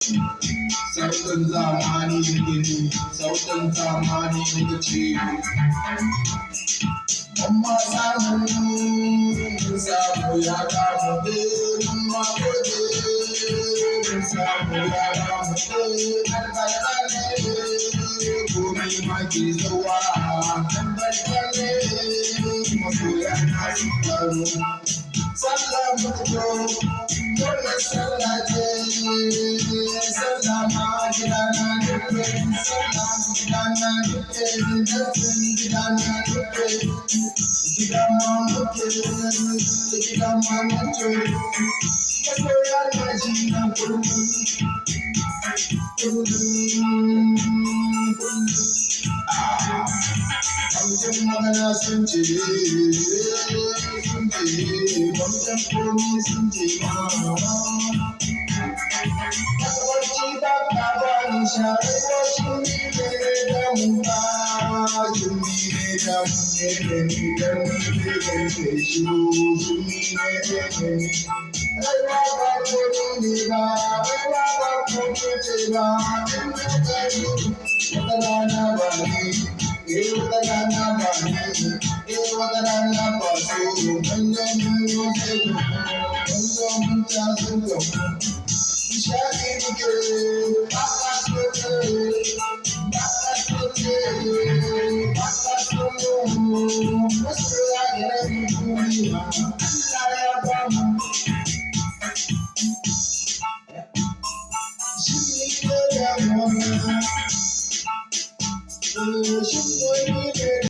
Sautin zamani nake sautin zamani nake ce. Amma samu ya damu amma samu ya damu komai ma ke zuwa masoya na su faru. Sallah mutu dole sallah ce sallah ma gidana nufe sallah gidana nufe dafin gidana nufe gidana mutu gidana mutu masoya na ji na kullum Bamjan magana sun ce, bamjan komi sun ce Takwarci ba ka ba ni sharewa shuni ne da mu ba, shuni ne da mu ne da ni da ni da ke shiru, shuni ne da ni. Raiwa ba ko ni ba, raiwa ba ko ce ba, in da gari, wata rana ba ni. Wata rana ba ni, wata rana ba so, kallon mu sai ku, kallon mu ta so ku. Nishadi muke, ba ka so ce, ba ka so ce, ba ka so mu, wasu ya yi duniya.